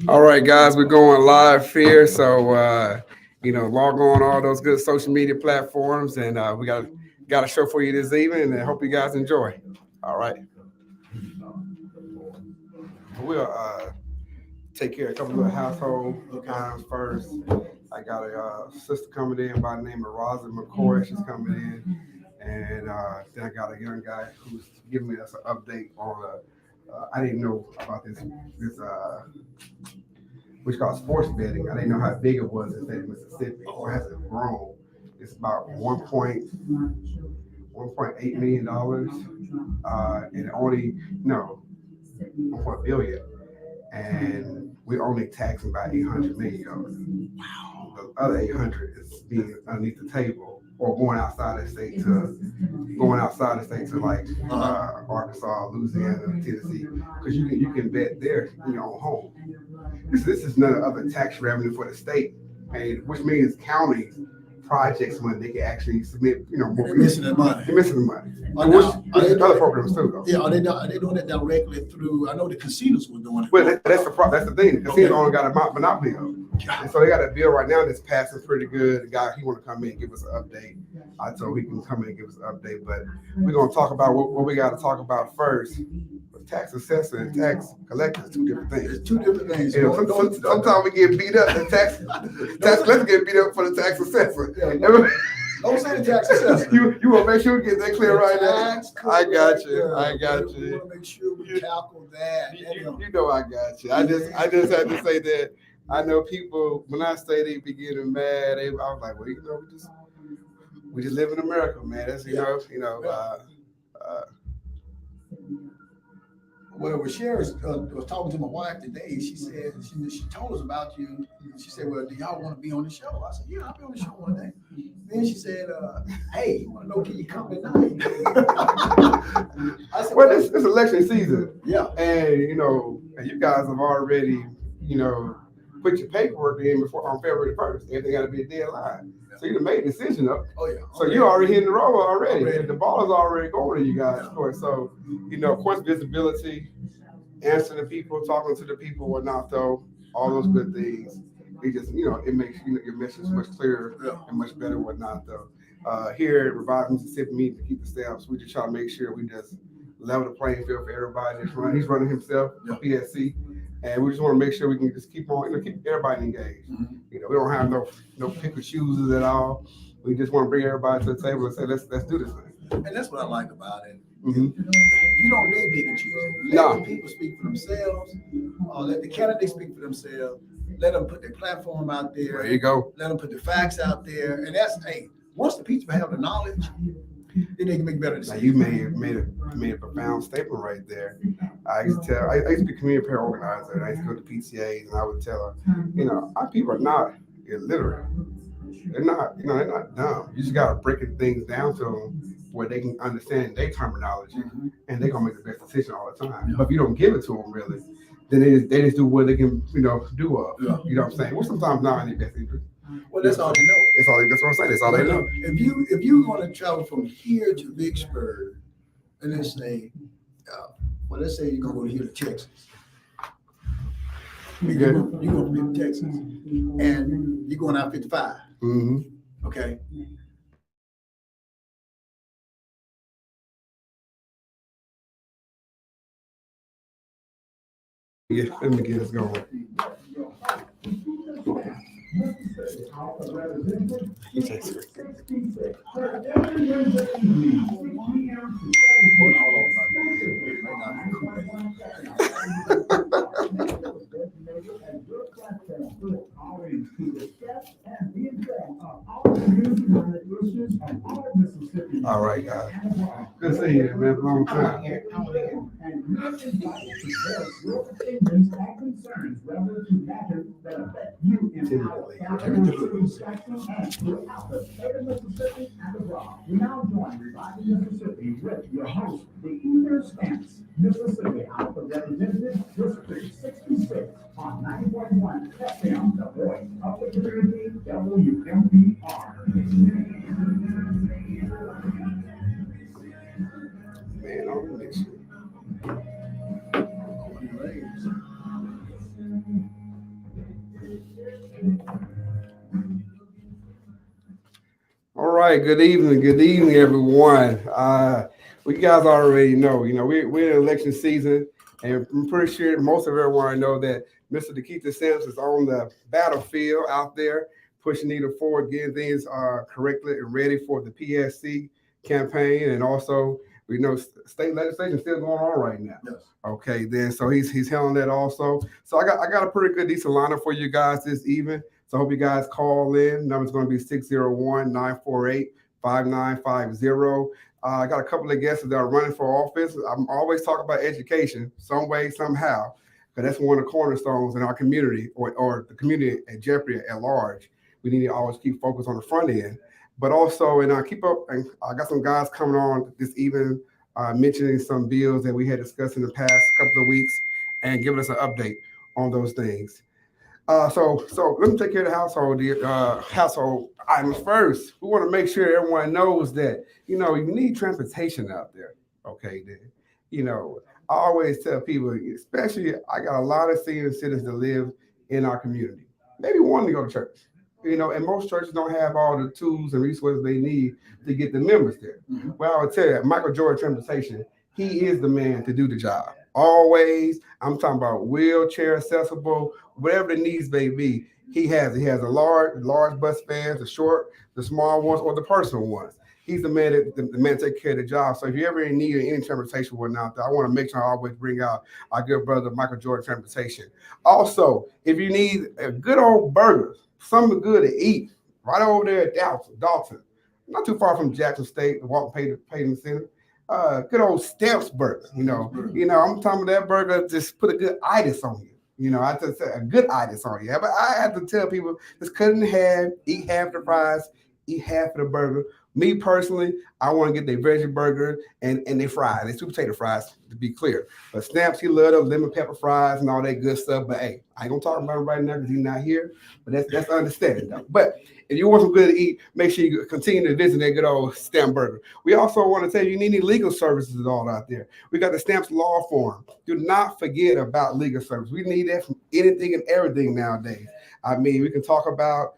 All right, guys, we're going live here. So, log on all those good social media platforms, and we got a show for you this evening, and I hope you guys enjoy. All right. We'll take care of a couple of household items first. I got a sister coming in by the name of Rosa McCoy. She's coming in. And then I got a young guy who's giving us an update on I didn't know about this which called sports betting. I didn't know how big it was in the state of Mississippi. Or has it grown? It's about $1.8 million, and only 1 billion, and we only taxing about $800 million. Wow. The other 800 is being underneath the table or going outside the state to like Arkansas, Louisiana, Tennessee, because you can bet there in your own home. This is none other tax revenue for the state, and which means counties projects money they can actually submit. More. They're missing the money. They're missing the money. There's other programs too, though. Yeah, are they doing it directly through? I know the casinos were doing it. Well, that's the thing. The casinos only got a monopoly of it. And so they got a bill right now that's passing pretty good. The guy, he want to come in and give us an update. I told him he can come in and give us an update, but we're going to talk about what we got to talk about first. Tax assessor and tax collector is two different things. It's two different things. Sometimes we get beat up. The tax collector get beat up for the tax assessor. Don't say the tax assessor. You want to make sure we get that clear right now. I got you. We want to make sure we calculate that. You know I got you. I just had to say that. I know people when I say they be getting mad. I was like, well, we just live in America, man. That's Well, Sherry was talking to my wife today. She said she told us about you. She said, "Well, do y'all want to be on the show?" I said, "Yeah, I'll be on the show one day." Then she said, "Hey, you want to know can you come tonight?" I said, "Well, it's election season, yeah, and you guys have already put your paperwork in before on February 1st. Everything got to be a deadline." So you made a decision up. Oh yeah. So you're already hitting the road already. The ball is already going to you guys' court. So of course, visibility, answering the people, talking to the people, whatnot. Though all those good things, it just it makes your message much clearer and much better, whatnot. Though here at Revive Mississippi, me to keep the steps, we just try to make sure we just level the playing field for everybody that's running. He's running himself, PSC. And we just want to make sure we can just keep on, keep everybody engaged. Mm-hmm. We don't have no pick and chooses at all. We just want to bring everybody to the table and say, let's do this thing. And that's what I like about it. Mm-hmm. You don't need pick and choose. Let the people speak for themselves. Let the candidates speak for themselves. Let them put their platform out there. There you go. Let them put the facts out there. And that's once the people have the knowledge, then they can make better decisions. Now you made a profound statement right there. I used to be a community prayer organizer, and I used to go to PTAs, and I would tell her, our people are not illiterate. They're not dumb. You just gotta break things down to them where they can understand their terminology, and they're gonna make the best decision all the time. But if you don't give it to them really, then they just do what they can, do of. You know what I'm saying? Well, sometimes not in their best interest. Well, that's all they know. That's what I'm saying. That's all they know. If you want to travel from here to Vicksburg, and let's say you're gonna go here to Texas. You're going to be in Texas, and you're going out 55. Mm-hmm. Okay. Yeah, let me get us going. All right, guys. Good seeing you, man. Long time. We now join Revive Mississippi with your host, DeKeither Stance, Mississippi House of Representatives, District 66 on 90.1 FM, the voice of the community, WMPR. Man, I'll make sure. All right, good evening, everyone. Well, you guys already know, we're in election season, and I'm pretty sure most of everyone know that Mr. DeKeither Sims is on the battlefield out there, pushing either forward, getting things correctly and ready for the PSC campaign, and also we know state legislation is still going on right now. Yes. Okay, then so he's handling that also. So I got a pretty good decent lineup for you guys this evening. So I hope you guys call in. Number's going to be 601-948-5950. I got a couple of guests that are running for office. I'm always talking about education, some way, somehow, because that's one of the cornerstones in our community or the community at Jeopardy at large. We need to always keep focus on the front end. But also, and I got some guys coming on this evening mentioning some bills that we had discussed in the past couple of weeks and giving us an update on those things. So let me take care of the household items first. We want to make sure everyone knows that, you need transportation out there. Okay, then, I always tell people, especially I got a lot of senior citizens that live in our community. Maybe want to go to church, and most churches don't have all the tools and resources they need to get the members there. Mm-hmm. Well, I would tell you, Michael Jordan Transportation, he is the man to do the job. Always, I'm talking about wheelchair accessible, whatever the needs may be. He has a large bus vans, the short, the small ones, or the personal ones. He's the man the man take care of the job. So if you ever in need of any transportation or whatnot, I want to make sure I always bring out our good brother Michael Jordan Transportation. Also, if you need a good old burger, something good to eat, right over there at Dalton, not too far from Jackson State, the Walton Payton Center. Good old Steps burger, I'm talking about that burger, just put a good itis on you. I just say a good itis on you. But I have to tell people, just cut it in half, eat half the fries, eat half of the burger. Me personally, I want to get their veggie burger and they fries, they sweet potato fries, to be clear. But Snaps, he love those lemon pepper fries and all that good stuff. But hey, I ain't gonna talk about him right now because he's not here. But that's understanding though. But if you want some good to eat, make sure you continue to visit that good old Stamp Burger. We also want to tell you need any legal services all out there. We got the Stamps Law Firm. Do not forget about legal service. We need that from anything and everything nowadays. I mean, we can talk about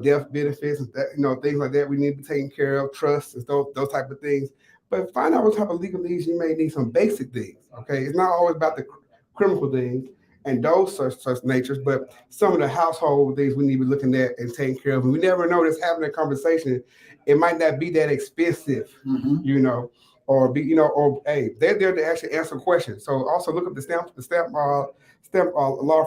death benefits and that, things like that we need to be taken care of, trusts and those type of things. But find out what type of legal needs you may need, some basic things. Okay, it's not always about the criminal things and those such natures, but some of the household things we need to be looking at and taking care of. And we never know this having a conversation. It might not be that expensive, or hey, they're there to actually answer questions. So also look up the stamp law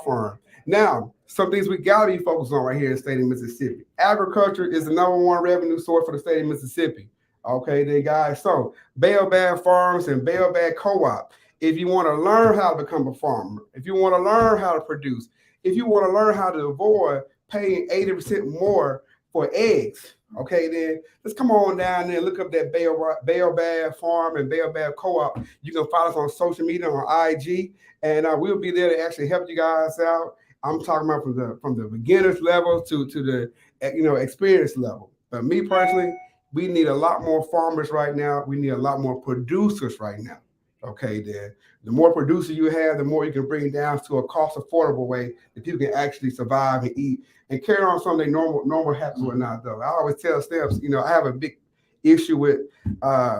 firm. Now, some things we gotta be focused on right here in the state of Mississippi. Agriculture is the #1 revenue source for the state of Mississippi. Okay, then guys. So BaoBab Farms and BaoBab Co-op. If you want to learn how to become a farmer, if you want to learn how to produce, if you want to learn how to avoid paying 80% more for eggs, okay, then let's come on down there and look up that BaoBab Farm and BaoBab Co-op. You can follow us on social media on IG, and we'll be there to actually help you guys out. I'm talking about from the beginners level to the experience level. But me personally, we need a lot more farmers right now. We need a lot more producers right now. Okay, then the more producers you have, the more you can bring down to a cost affordable way that people can actually survive and eat and carry on some of their normal habits or not. Though I always tell Steps, I have a big issue with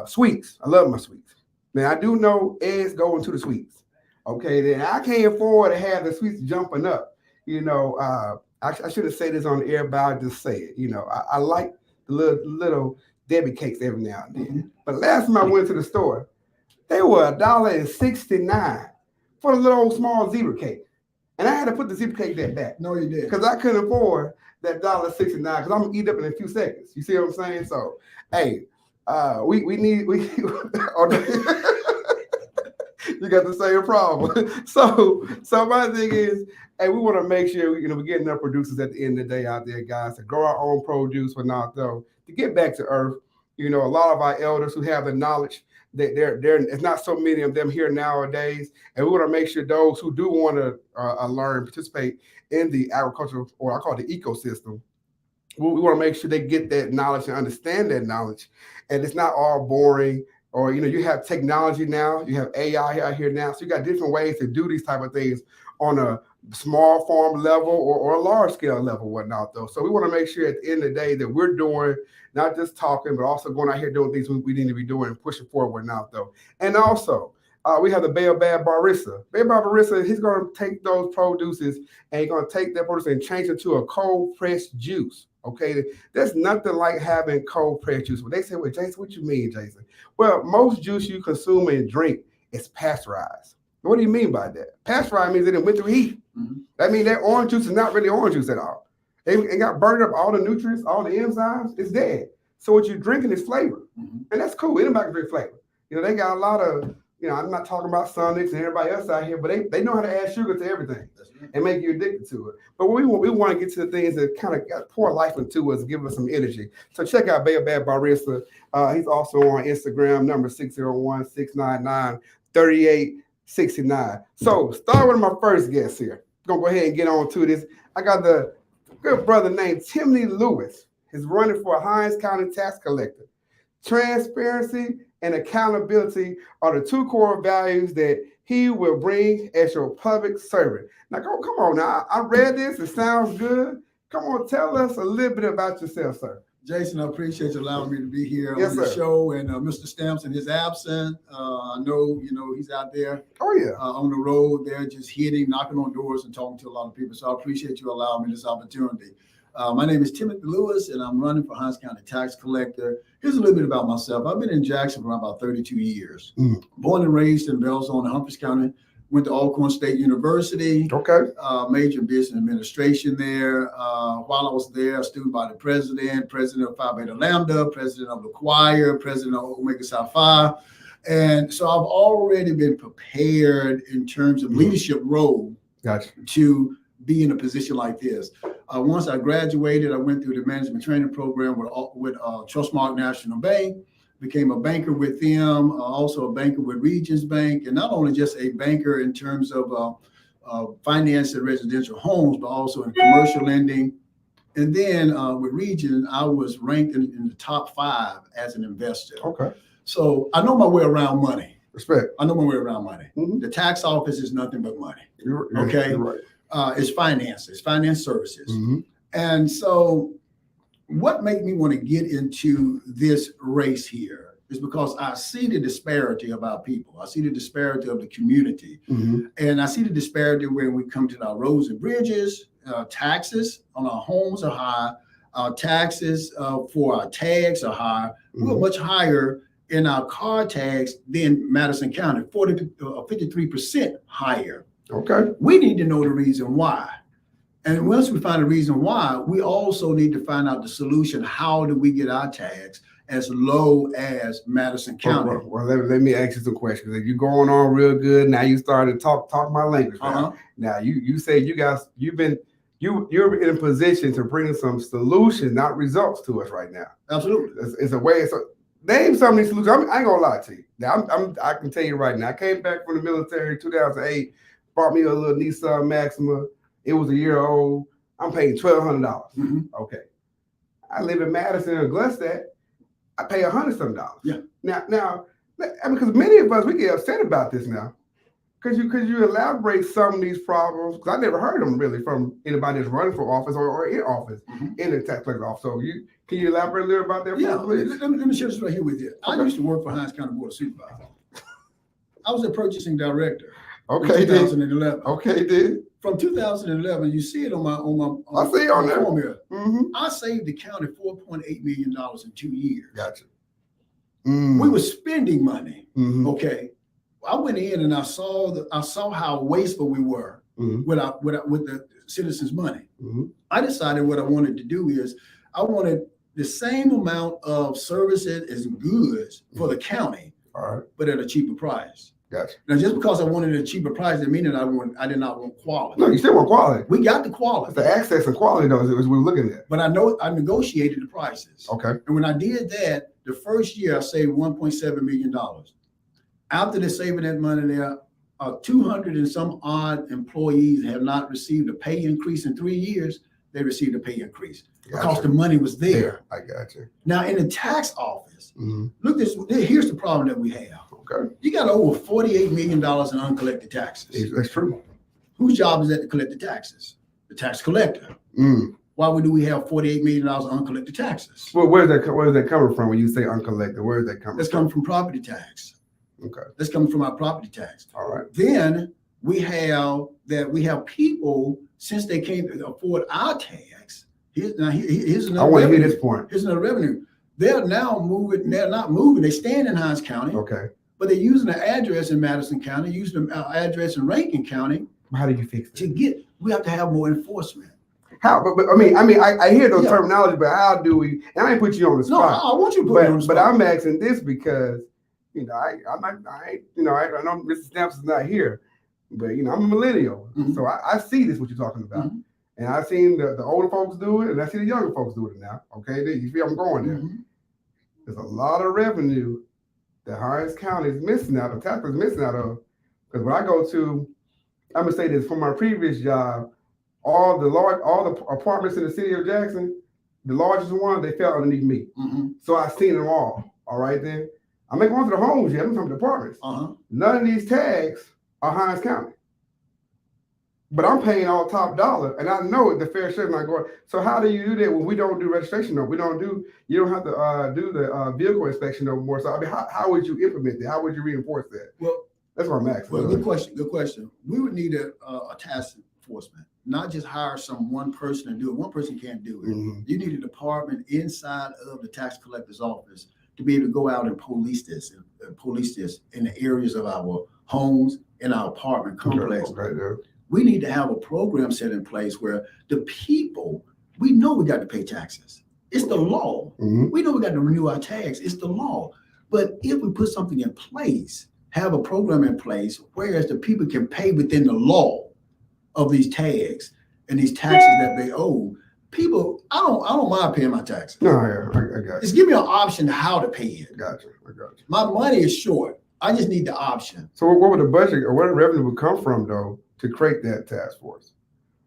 sweets. I love my sweets. Now I do know eggs go into the sweets. Okay, then I can't afford to have the sweets jumping up. I shouldn't say this on the air, but I'll just say it. I like the little Debbie cakes every now and then. But last time I went to the store, they were $1.69 for the little old small zebra cake. And I had to put the zebra cake back. No, you did. Because I couldn't afford that $1.69 because I'm going to eat up in a few seconds. You see what I'm saying? So, hey, we need you got the same problem. So my thing is, hey, we want to make sure we're getting enough producers at the end of the day out there, guys, to grow our own produce, but not though to get back to earth. A lot of our elders who have the knowledge that it's not so many of them here nowadays, and we want to make sure those who do want to learn, participate in the agricultural, or I call it the ecosystem. We want to make sure they get that knowledge and understand that knowledge, and it's not all boring. Or you have technology now, you have AI out here now, so you got different ways to do these type of things on a small farm level or a large scale level, whatnot though. So we want to make sure at the end of the day that we're doing not just talking, but also going out here doing things we need to be doing and pushing forward, whatnot though. And also, we have the BaoBab Barista. BaoBab Barista, he's going to take those produces and he's going to take that produce and change it to a cold pressed juice. Okay, there's nothing like having cold pressed juice. When they say, well, Jason, what you mean, Jason? Well, most juice you consume and drink is pasteurized. What do you mean by that? Pasteurized means it went through heat. Mm-hmm. That means that orange juice is not really orange juice at all. It got burned up, all the nutrients, all the enzymes, it's dead. So what you're drinking is flavor. Mm-hmm. And that's cool. Anybody can drink flavor. You know, they got a lot of, you know, I'm not talking about Sonics and everybody else out here, but they know how to add sugar to everything and make you addicted to it. But we want to get to the things that kind of pour life into us, give us some energy. So check out BaoBab Barista. He's also on Instagram, number 601-699-3869. So start with my first guest here. Gonna go ahead and get on to this. I got the good brother named Timothy Lewis. He's running for a Hinds County tax collector. Transparency and accountability are the two core values that he will bring as your public servant. Now, come on now. I read this. It sounds good. Come on, tell us a little bit about yourself, sir. Jason, I appreciate you allowing me to be here on the show. And Mr. Stamps in his absence, I know, he's out there on the road there, just hitting, knocking on doors and talking to a lot of people. So I appreciate you allowing me this opportunity. My name is Timothy Lewis, and I'm running for Hinds County tax collector. Here's a little bit about myself. I've been in Jackson for about 32 years. Born and raised in Belzone, Humphreys County. Went to Alcorn State University. Okay. Major in business administration there. While I was there, a student body president of Phi Beta Lambda, president of the choir, president of Omega Psi Phi. And so I've already been prepared in terms of leadership role to be in a position like this. Once I graduated, I went through the management training program with Trustmark National Bank, became a banker with them, also a banker with Regions Bank, and not only just a banker in terms of financing residential homes, but also in commercial lending. And then with Regions, I was ranked in the top 5 as an investor. Okay. So I know my way around money. Respect. I know my way around money. Mm-hmm. The tax office is nothing but money. You're right. It's finance services. Mm-hmm. And so what made me want to get into this race here is because I see the disparity of our people. I see the disparity of the community. Mm-hmm. And I see the disparity when we come to our roads and bridges. Taxes on our homes are high. Our taxes for our tags are high. Mm-hmm. We're much higher in our car tags than Madison County, 53% higher. Okay. We need to know the reason why. And once we find the reason why, we also need to find out the solution. How do we get our tags as low as Madison County? Well, let me ask you some questions. If you're going on real good, now you started to talk my language. Now you say you're in a position to bring some solutions, not results to us right now. Absolutely. It's a way. So name some of these solutions. I ain't gonna lie to you. Now I can tell you right now. I came back from the military in 2008. Bought me a little Nissan Maxima. It was a year old. I'm paying $1,200. Mm-hmm. Okay. I live in Madison or Gluckstadt. I pay $100-something. Yeah. Now, because many of us, we get upset about this now. Could you elaborate some of these problems? Because I never heard them really from anybody that's running for office or in office, in the tax collector office. So can you elaborate a little about that? Yeah, please? Let me share this right here with you. Okay. I used to work for Hinds County Board of Supervisors. I was a purchasing director. Okay, 2011. Okay, did. From 2011, you see it on my I see it on there. Formula. Mm-hmm. I saved the county $4.8 million in 2 years. Gotcha. We were spending money. Mm-hmm. Okay. I went in and I saw how wasteful we were with the citizens' money. Mm-hmm. I decided what I wanted to do is I wanted the same amount of services as goods for the county, but at a cheaper price. Gotcha. Now, just because I wanted a cheaper price didn't mean that I did not want quality. No, you still want quality. We got the quality. It's the access and quality, though, is what we're looking at. But I know I negotiated the prices. Okay. And when I did that, the first year I saved $1.7 million. After they're saving that money there, 200 and some odd employees have not received a pay increase in 3 years. They received a pay increase because the money was there. I got you. Now, in the tax office, look, here's the problem that we have. Okay. You got over $48 million in uncollected taxes. That's true. Whose job is that to collect the taxes? The tax collector. Why do we have $48 million uncollected taxes? Well, where's that coming from when you say uncollected? Where is that coming That's from? coming from property tax. Okay. That's coming from our property tax. All right. Then we have people, since they can't afford our tax. Here's another. I want to hear revenue. this point. Here's another revenue. They're now moving. They're not moving. They stand in Hinds County. Okay. But they're using an address in Madison County, using an address in Rankin County. How do you fix that? We have to have more enforcement. How? But I hear those terminology, but how do we? And I ain't put you on the spot. No, I want you to put me on the spot. But I'm asking this because I know Mr. Stamps is not here, but I'm a millennial, so I see this what you're talking about, and I've seen the older folks do it, and I see the younger folks do it now. Okay, you feel I'm going there. There's a lot of revenue that Hinds County is missing out of, taxes missing out of, because when I go to, I'm gonna say this, from my previous job, all the apartments in the city of Jackson, the largest one, they fell underneath me. So I've seen them all. All right, then I'm not going to the homes yet. I'm talking the apartments. None of these tags are Hinds County, but I'm paying all top dollar, and I know the fair share is not going. So how do you do that when we don't do registration? No, you don't have to do the vehicle inspection no more. So I mean, how would you implement that? How would you reinforce that? Well, that's what I'm asking. Well, good question. Good question. We would need a task enforcement, not just hire one person and do it. One person can't do it. You need a department inside of the tax collector's office to be able to go out and police this in the areas of our homes, in our apartment complex. We need to have a program set in place where the people, we know we got to pay taxes. It's the law. We know we got to renew our tax. It's the law. But if we put something in place, have a program in place, whereas the people can pay within the law of these tags and these taxes that they owe, people, I don't mind paying my taxes. No, I got you. Just give me an option how to pay it. I got you. My money is short. I just need the option. So what would the budget or where the revenue would come from though to create that task force?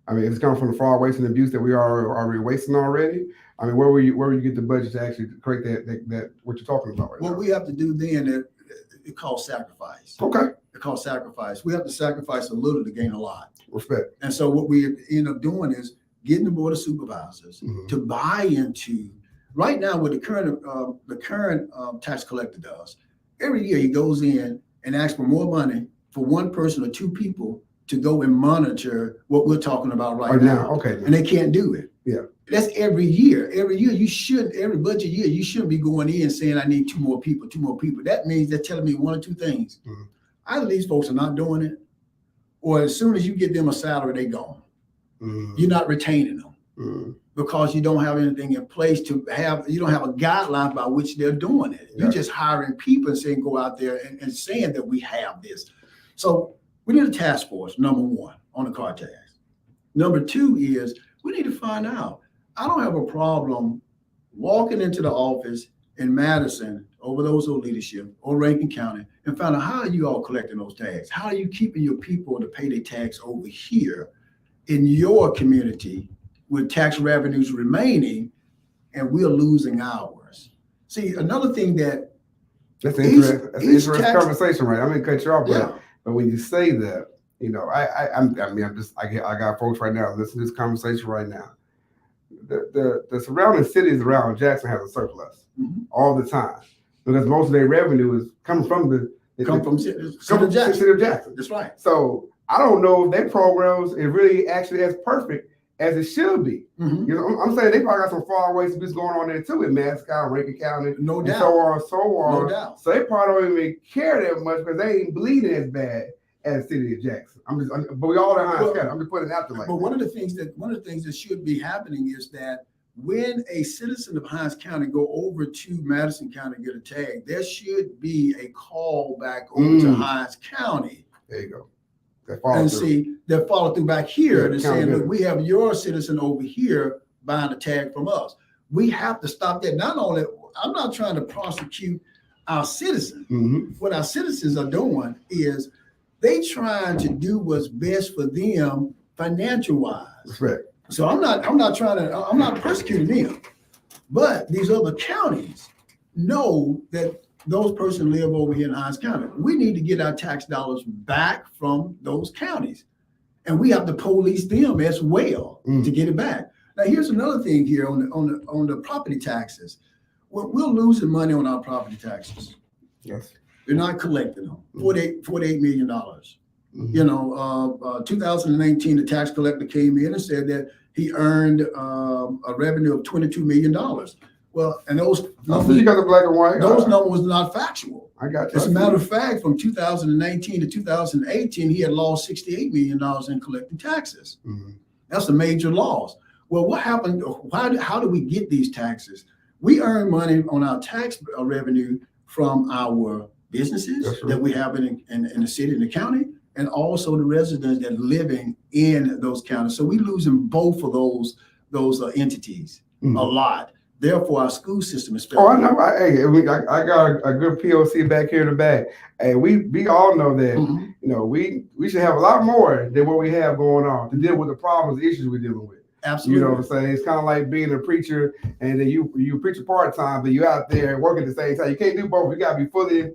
I mean, if it's coming from the fraud, waste, and abuse that we are already wasting already. I mean, where will you get the budget to actually create that what you're talking about right now? What we have to do then, it calls sacrifice. Okay. It calls sacrifice. We have to sacrifice a little to gain a lot. Respect. And so what we end up doing is getting the board of supervisors to buy into. Right now, what the current tax collector does, every year he goes in and asks for more money for one person or two people to go and monitor what we're talking about right now. Okay. And they can't do it. Yeah. That's every year. Every year every budget year, you shouldn't be going in saying I need two more people. That means they're telling me one or two things. Either these folks are not doing it, or as soon as you get them a salary, they're gone. You're not retaining them because you don't have anything in place you don't have a guideline by which they're doing it. You're just hiring people and saying, go out there and saying that we have this. So we need a task force, number one, on the car tax. Number two is we need to find out. I don't have a problem walking into the office in Madison over those old leadership or Rankin County and find out how are you all collecting those taxes? How are you keeping your people to pay their tax over here in your community with tax revenues remaining and we're losing ours? See, another thing that's an interesting conversation, right? I'm gonna cut you off, but when you say that, I got folks right now listening to this conversation right now. The surrounding cities around Jackson have a surplus all the time because most of their revenue is coming from the city of Jackson. That's right. So I don't know if their programs is really actually as perfect as it should be. I'm saying they probably got some far away abuse going on there too in Mascot, Rankin County, no doubt, so on. No doubt. So they probably don't even care that much because they ain't bleeding as bad as the city of Jackson. But we all in Hinds County. I'm just putting it out there like. But one of the things that should be happening is that when a citizen of Hinds County go over to Madison County and get a tag, there should be a call back over to Hinds County. There you go. That follow through back here and saying, look, we have your citizen over here buying a tag from us. We have to stop that. Not only, I'm not trying to prosecute our citizens. What our citizens are doing is they trying to do what's best for them financial wise. Respect. So I'm not persecuting them, but these other counties know that those persons live over here in Hinds County. We need to get our tax dollars back from those counties. and we have to police them as well to get it back. Now, here's another thing here on the property taxes. We're losing money on our property taxes. Yes. They're not collecting them. $48 million. You know, 2019, the tax collector came in and said that he earned a revenue of $22 million. Well, and those numbers, you got the black and white. those numbers was not factual. I got you. As a matter of fact, from 2019 to 2018, he had lost $68 million in collecting taxes. That's a major loss. Well, what happened? How do we get these taxes? We earn money on our tax revenue from our businesses that we have in the city and the county, and also the residents that are living in those counties. So we losing both of those entities a lot. Therefore, our school system is failing. Oh, I know. I got a good POC back here in the back. Hey, we all know that you know we should have a lot more than what we have going on to deal with the problems, the issues we're dealing with. Absolutely. You know what I'm saying? It's kind of like being a preacher, and then you preach a part-time, but you out there working at the same time. You can't do both. You got to be fully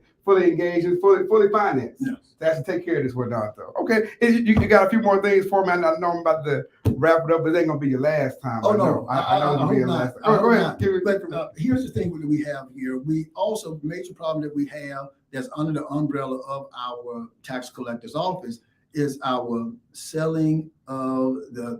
engaged and fully financed. Yes. That's to take care of this one, though. Okay, you got a few more things for me. I know I'm about to wrap it up, but it ain't gonna be your last time. Oh, no. I know it'll be your last time. Go ahead. But here's the thing that we have here. We also, major problem that we have that's under the umbrella of our tax collector's office is our selling of the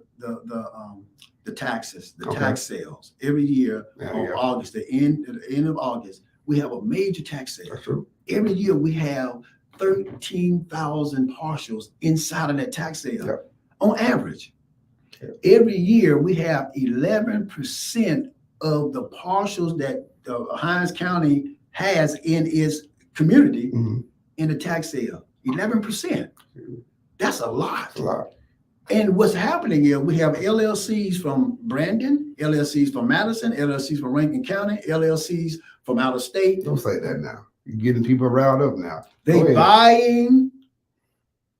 taxes, tax sales. Every year on August, the end of August, we have a major tax sale. That's true. Every year we have 13,000 partials inside of that tax sale on average. Every year we have 11% of the partials that Hinds County has in its community in the tax sale. 11%. That's a lot. That's a lot. And what's happening is we have LLCs from Brandon, LLCs from Madison, LLCs from Rankin County, LLCs from out of state. Don't say that now. You're getting people riled up now. They buying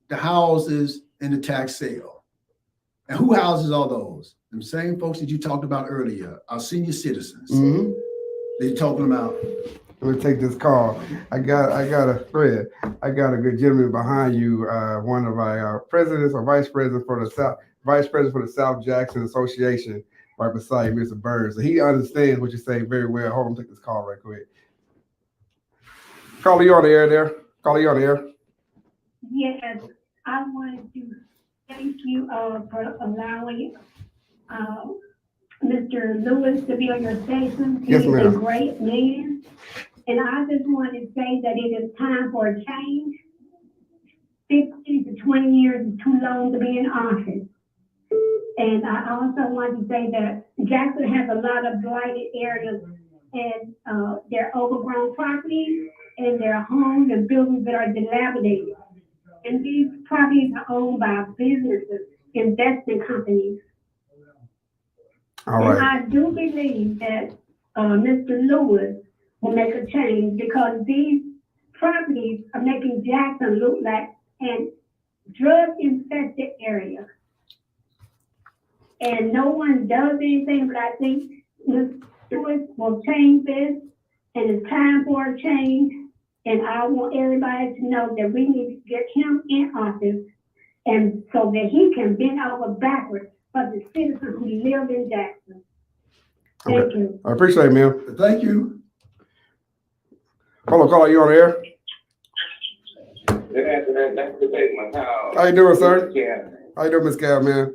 the houses in the tax sale. And who houses are those? The same folks that you talked about earlier, our senior citizens. They're talking about. Let me take this call. I got a good gentleman behind you. One of our presidents or vice president for the South Jackson Association, right beside you, Mr. Burns. So he understands what you're saying very well. Hold on, take this call right quick. Caller, you on the air there? Caller, you on the air? Yes, I wanted to thank you for allowing Mr. Lewis to be on your station. He's a great man. And I just want to say that it is time for a change. 50 to 20 years is too long to be in office. And I also want to say that Jackson has a lot of blighted areas and their overgrown properties and their homes and buildings that are dilapidated. And these properties are owned by businesses, investment companies. All right. And I do believe that Mr. Lewis will make a change because these properties are making Jackson look like an drug-infested area. And no one does anything, but I think Mr. Lewis will change this, and it's time for a change. And I want everybody to know that we need to get him in office, and so that he can bend over backwards for the citizens who live in Jackson. Thank you. I appreciate it, ma'am. Thank you. Hold on, caller, you on the air? That's the big one. How you doing, sir? How you doing, Miss Cal, man?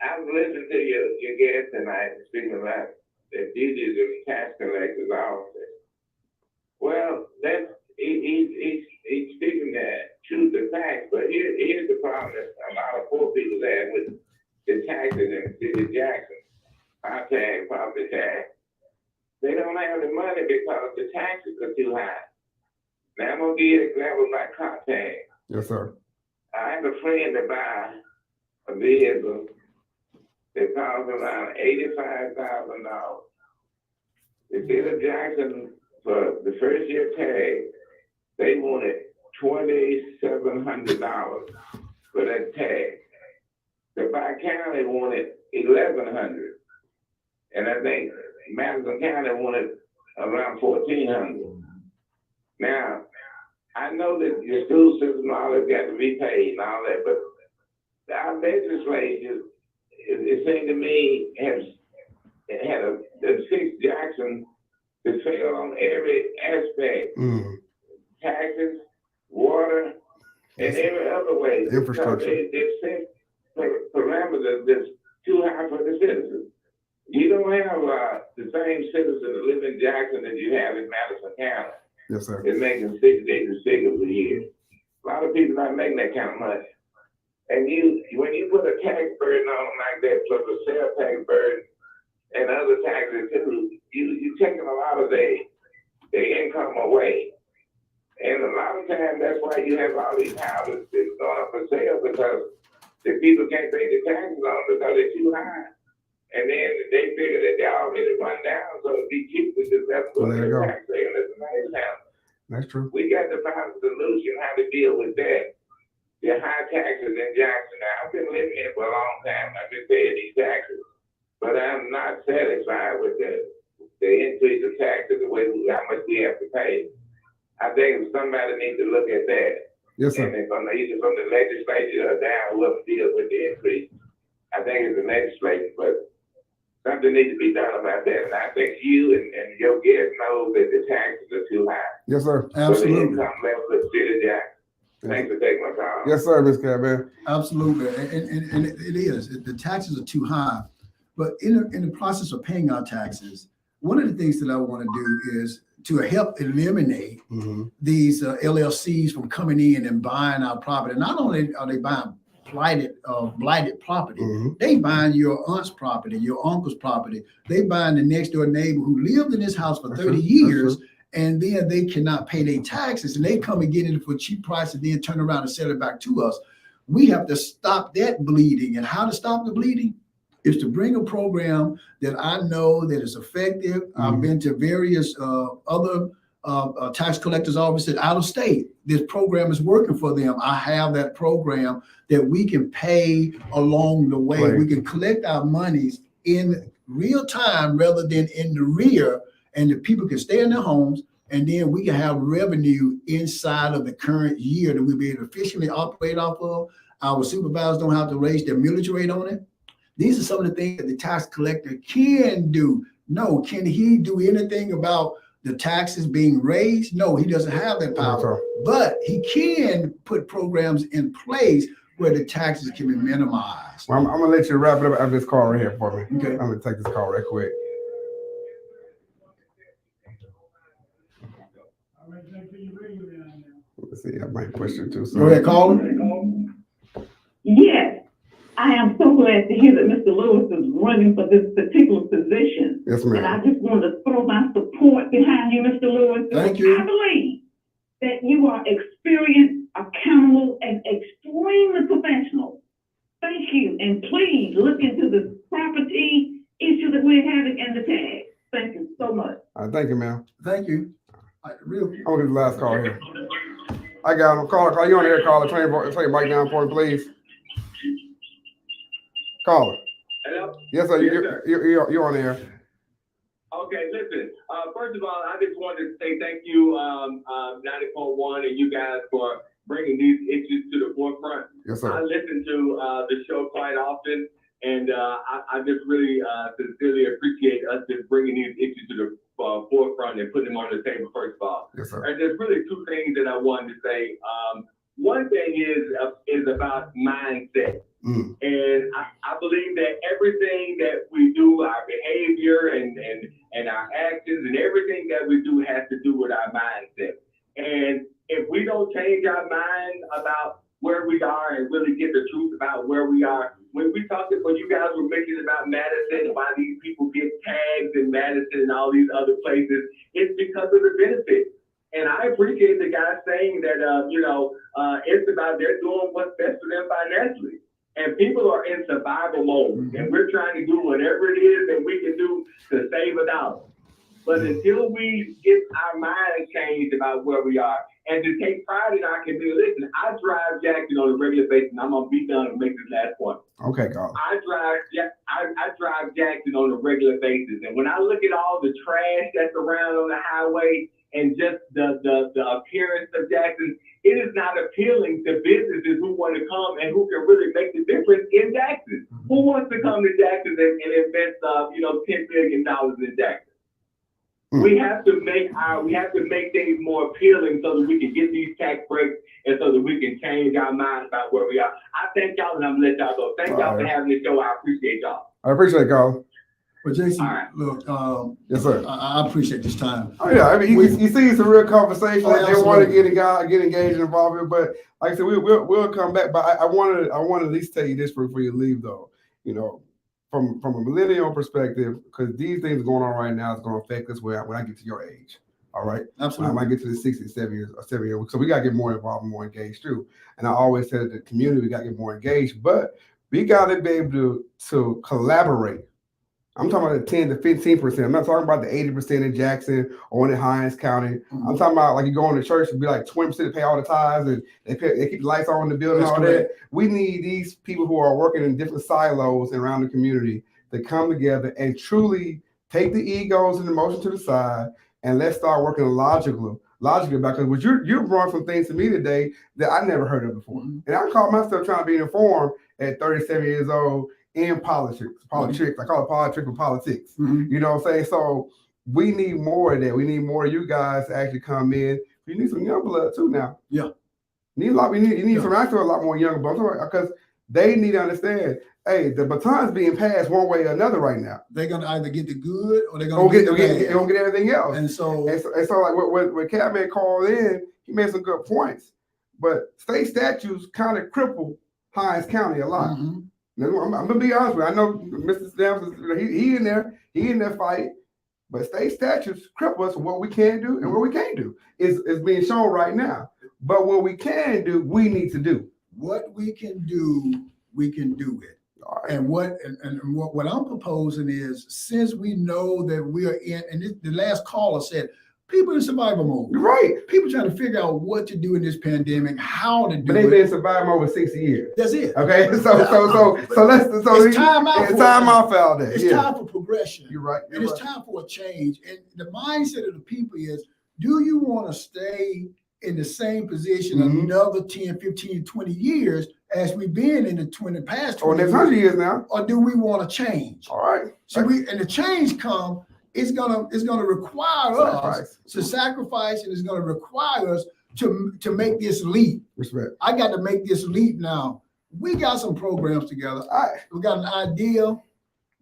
I've listened to your guest tonight speaking about the duties of the tax collector's office. Well, he's speaking that truth to facts, but here's the problem that a lot of poor people have with the taxes in the city of Jackson. Our tax, property tax. They don't have the money because the taxes are too high. Now I'm gonna give you an example about car tax. Yes, sir. I have a friend that buy a vehicle that costs around $85,000. The city of Jackson, for the first year tag, they wanted $2,700 for that tag. The Bi-County wanted $1,100, and I think Madison County wanted around $1,400. Now, I know that your school system and all that got to be paid and all that, but our legislature, it seemed to me, has fixed Jackson to fail on every aspect. Taxes, water, and every other way. Infrastructure. They've set parameters that's too high for the citizens. You don't have the same citizens that live in Jackson that you have in Madison County. Yes, sir. They're making 6 days of figures a year. A lot of people not making that kind of money. And when you put a tax burden on them like that, plus a sales tax burden and other taxes too, you're taking a lot of their income away. And a lot of times that's why you have all these houses that's going up for sale, because the people can't pay the taxes on them because they're too high. And then they figure that they already run down, so it'd be cheaper to just have to go to the tax sale as a nice house. That's true. We got to find a solution how to deal with that. The high taxes in Jackson. Now, I've been living here for a long time. I've been paying these taxes, but I'm not satisfied with the increase of taxes, the way how much we have to pay. I think somebody needs to look at that. Yes, sir. And if either from the legislature or down, whoever deals with the increase, I think it's the legislature, but something needs to be done about that. And I think you and your guests know that the taxes are too high. Yes, sir. Absolutely. For the income level of the city of Jackson. Thanks for taking my call. Yes, sir, Ms. Cabell. Absolutely, and it is. The taxes are too high, but in the process of paying our taxes, one of the things that I want to do is to help eliminate these LLCs from coming in and buying our property. Not only are they buying blighted property, they buying your aunt's property, your uncle's property. They buying the next door neighbor who lived in this house for 30 years. And then they cannot pay their taxes, and they come and get it for a cheap price and then turn around and sell it back to us. We have to stop that bleeding. And how to stop the bleeding is to bring a program that I know that is effective. I've been to various other tax collectors' offices out of state. This program is working for them. I have that program that we can pay along the way. Right. We can collect our monies in real time rather than in the rear. And the people can stay in their homes, and then we can have revenue inside of the current year that we'll be able to efficiently operate off of. Our supervisors don't have to raise their millage rate on it. These are some of the things that the tax collector can do. No, can he do anything about the taxes being raised? No, he doesn't have that power. But he can put programs in place where the taxes can be minimized. Well, I'm going to let you wrap it up after this call right here for me. Okay. I'm going to take this call right quick. Let's see, I might push it too soon. Go ahead, caller. Yes, I am so glad to hear that Mr. Lewis is running for this particular position. Yes, And ma'am. I just want to throw my support behind you, Mr. Lewis. Thank you. I believe that you are experienced, accountable, and extremely professional. Thank you, and please look into the property issue that we're having and the tag. Thank you so much. Thank you, ma'am. Thank you. I'm going to get the last call here. I got him. Caller, you on the air, caller. Turn your mic down for me, please. Caller. Hello? Yes, sir. Yes, You're on the air. Okay, listen. First of all, I just wanted to say thank you, 90.1 and you guys for bringing these issues to the forefront. Yes, I sir. listen to the show quite often, and I just really sincerely appreciate us just bringing these issues to the forefront and putting them on the table, first of all. Yes, sir. And there's really two things that I wanted to say. One thing is about mindset. And I believe that everything that we do, our behavior and our actions and everything that we do has to do with our mindset. And if we don't change our mind about where we are and really get the truth about where we are, when you guys were mentioning about Madison and why these people get tags in Madison and all these other places, it's because of the benefits. And I appreciate the guy saying that, it's about they're doing what's best for them financially. And people are in survival mode, and we're trying to do whatever it is that we can do to save a dollar. But until we get our mind changed about where we are, and to take pride in our community. Listen, I drive Jackson on a regular basis, and I'm gonna be done and make this last point. Okay, Carl. I drive Jackson on a regular basis, and when I look at all the trash that's around on the highway and just the appearance of Jackson, it is not appealing to businesses who want to come and who can really make the difference in Jackson. Who wants to come to Jackson and invest, $10 billion in Jackson? We have to make things more appealing so that we can get these tax breaks and so that we can change our minds about where we are. I thank y'all, and I'm gonna let y'all go. Thank y'all for having this show. I appreciate y'all. I appreciate it, Carl. But Jason, All right. look, Yes, sir. I appreciate this time. Oh yeah, I mean, you see, it's a real conversation. Oh, They want to absolutely. get engaged and involved in, but like I said, we'll come back. But I want to at least tell you this before you leave, though. You know, from a millennial perspective, because these things going on right now is going to affect us when I get to your age. All right, Absolutely. when I get to the 67 years or 7 years, so we got to get more involved, and more engaged too. And I always said the community, we got to get more engaged, but we got to be able to collaborate. I'm talking about the 10 to 15%. I'm not talking about the 80% in Jackson or in Hinds County. I'm talking about like you go into church and be like 20% to pay all the tithes and they keep the lights on in the building and all that. We need these people who are working in different silos around the community to come together and truly take the egos and emotions to the side and let's start working logically about, because what you're brought some things to me today that I never heard of before. And I call myself trying to be informed at 37 years old in politics. I call it politics with politics. You know what I'm saying? So we need more of that. We need more of you guys to actually come in. You need some young blood too now. Yeah. You need some actually a lot more younger blood because they need to understand, hey, the baton's being passed one way or another right now. They're gonna either get the good or they're gonna get everything else. And so like when Catman called in, he made some good points. But state statutes kind of cripple Hinds County a lot. I'm gonna be honest with you. I know Mr. Stamps, he in there fight, but state statutes cripple us for what we can do and what we can't do. It's being shown right now. But what we can do, we need to do. What we can do, we can do it. Right. And what I'm proposing is, since we know that we are in, and the last caller said, people in survival mode. Right. People trying to figure out what to do in this pandemic, how to do it. But they've been in survival mode for 60 years. That's it. Okay. So it's time out for all that. It's time for progression. You're right. And it's time for a change. And the mindset of the people is, do you want to stay in the same position another 10, 15, 20 years as we've been in the past 20 or next 100 years now? Or do we want to change? All right. So and the change come, it's gonna require us to sacrifice, and it's gonna require us to make this leap. Respect. I got to make this leap now. We got some programs together. We got an idea.